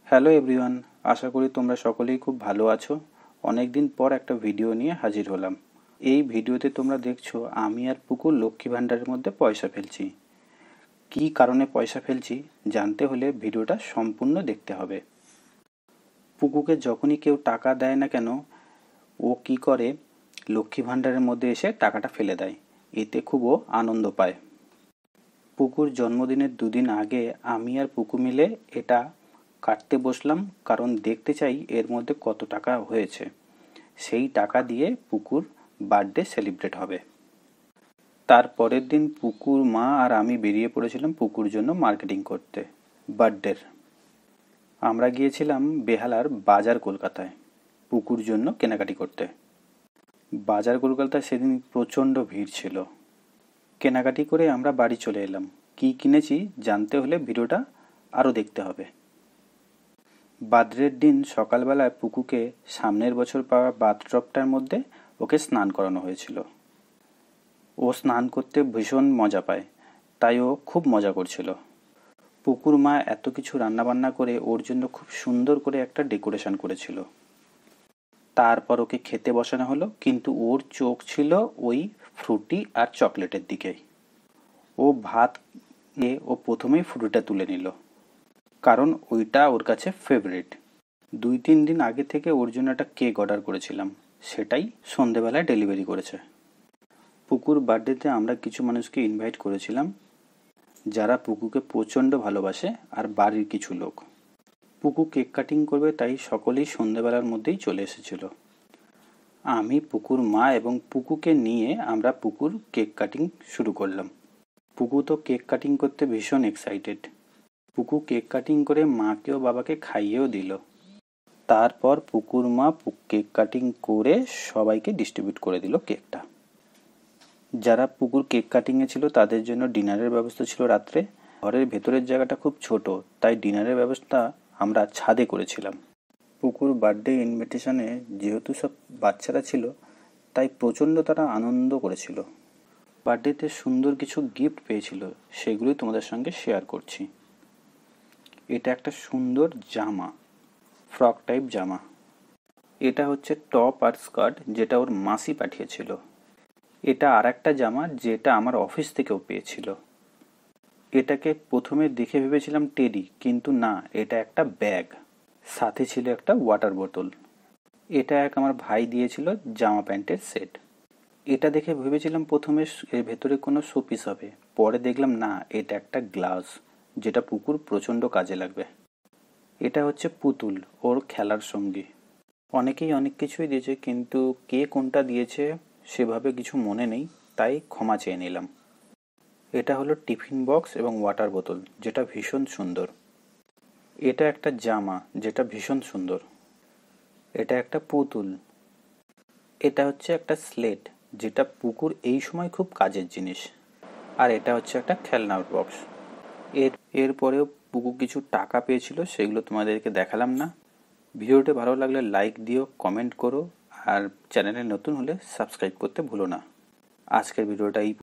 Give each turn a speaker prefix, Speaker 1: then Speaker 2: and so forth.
Speaker 1: Hello everyone, আশা করি তোমরা সকলেই খুব ভালো আছো। অনেক দিন পর একটা ভিডিও নিয়ে হাজির হলাম। এই ভিডিওতে তোমরা দেখছো আমি আর পুকুর লক্ষ্মী ভাণ্ডারের মধ্যে পয়সা ফেলছি। কী কারণে পয়সা ফেলছি জানতে হলে ভিডিওটা সম্পূর্ণ দেখতে হবে। পুকুকে যখনই কেউ টাকা দেয় না কেন, ও কি করে লক্ষ্মী ভাণ্ডারের মধ্যে এসে টাকাটা ফেলে দেয়। এতে খুব ও আনন্দ পায়। পুকুর জন্মদিনের দুদিন আগে আমি আর পুকু মিলে এটা কাটতে বসলাম, কারণ দেখতে চাই এর মধ্যে কত টাকা হয়েছে। সেই টাকা দিয়ে পুকুর বার্থডে সেলিব্রেট হবে। তার পরের দিন পুকুর মা আর আমি বেরিয়ে পড়েছিলাম পুকুর জন্য মার্কেটিং করতে বার্থডের। আমরা গিয়েছিলাম বেহালার বাজার কলকাতায় পুকুর জন্য কেনাকাটি করতে। বাজার কলকাতায় সেদিন প্রচণ্ড ভিড় ছিল। কেনাকাটি করে আমরা বাড়ি চলে এলাম। কী কিনেছি জানতে হলে ভিডিওটা আরও দেখতে হবে। বার্থডের দিন সকালবেলায় পুকুকে সামনের বছর পাওয়া বাথটবটার মধ্যে ওকে স্নান করানো হয়েছিল। ও স্নান করতে ভীষণ মজা পায়, তাই ও খুব মজা করছিল। পুকুর মা এত কিছু রান্নাবান্না করে ওর জন্য খুব সুন্দর করে একটা ডেকোরেশন করেছিল। তারপর ওকে খেতে বসানো হলো, কিন্তু ওর চোখ ছিল ওই ফ্রুটি আর চকলেটের দিকেই। ও ভাত নিয়ে ও প্রথমেই ফ্রুটিটা তুলে নিল, কারণ ওইটা ওর কাছে ফেভারিট। 2-3 দিন আগে থেকে ওর জন্য একটা কেক অর্ডার করেছিলাম, সেটাই সন্ধেবেলায় ডেলিভারি করেছে। পুকুর বার্থডেতে আমরা কিছু মানুষকে ইনভাইট করেছিলাম যারা পুকুকে প্রচণ্ড ভালোবাসে, আর বাড়ির কিছু লোক। পুকু কেক কাটিং করবে, তাই সকলেই সন্ধেবেলার মধ্যেই চলে এসেছিল। আমি, পুকুর মা এবং পুকুকে নিয়ে আমরা পুকুর কেক কাটিং শুরু করলাম। পুকু তো কেক কাটিং করতে ভীষণ এক্সাইটেড। পুকু কেক কাটিং করে মাকে ও বাবাকে খাইয়েও দিল। তারপর পুকুর মা কেক কাটিং করে সবাইকে ডিস্ট্রিবিউট করে দিল কেকটা। যারা পুকুর কেক কাটিংয়ে ছিল তাদের জন্য ডিনারের ব্যবস্থা ছিল রাত্রে। ঘরের ভেতরের জায়গাটা খুব ছোট, তাই ডিনারের ব্যবস্থা আমরা ছাদে করেছিলাম। পুকুর বার্থডে ইনভিটেশনে যেহেতু সব বাচ্চারা ছিল, তাই প্রচণ্ড তারা আনন্দ করেছিল। বার্থডেতে সুন্দর কিছু গিফট পেয়েছিল, সেগুলোই তোমাদের সঙ্গে শেয়ার করছি। এটা একটা সুন্দর জামা, ফ্রক টাইপ জামা। এটা হচ্ছে টপ আর স্কার্ট, যেটা ওর মাসি পাঠিয়েছিল। এটা আর একটা জামা যেটা আমার অফিস থেকেও পেয়েছিল। এটাকে প্রথমে দেখে ভেবেছিলাম টেডি, কিন্তু না, এটা একটা ব্যাগ। সাথে ছিল একটা ওয়াটার বোতল। এটা আমার ভাই দিয়েছিল জামা প্যান্টের সেট। এটা দেখে ভেবেছিলাম প্রথমে এর ভেতরে কোনো শোপিস হবে, পরে দেখলাম না, এটা একটা গ্লাস, যেটা পুকুর প্রচণ্ড কাজে লাগবে। এটা হচ্ছে পুতুল, ওর খেলার সঙ্গী। অনেকেই অনেক কিছুই দিয়েছে, কিন্তু কে কোনটা দিয়েছে সেভাবে কিছু মনে নেই, তাই ক্ষমা চেয়ে নিলাম। এটা হলো টিফিন বক্স এবং ওয়াটার বোতল, যেটা ভীষণ সুন্দর। এটা একটা জামা, যেটা ভীষণ সুন্দর। এটা একটা পুতুল। এটা হচ্ছে একটা স্লেট, যেটা পুকুর এই সময় খুব কাজের জিনিস। আর এটা হচ্ছে একটা খেলনার বক্স। এরপরেও পুকু কিছু টাকা পেয়েছিল, সেগুলো তোমাদেরকে দেখালাম না। ভিডিওটি ভালো লাগলে লাইক দিও, কমেন্ট করো, আর চ্যানেলে নতুন হলে সাবস্ক্রাইব করতে ভুলো না। আজকের ভিডিওটা এই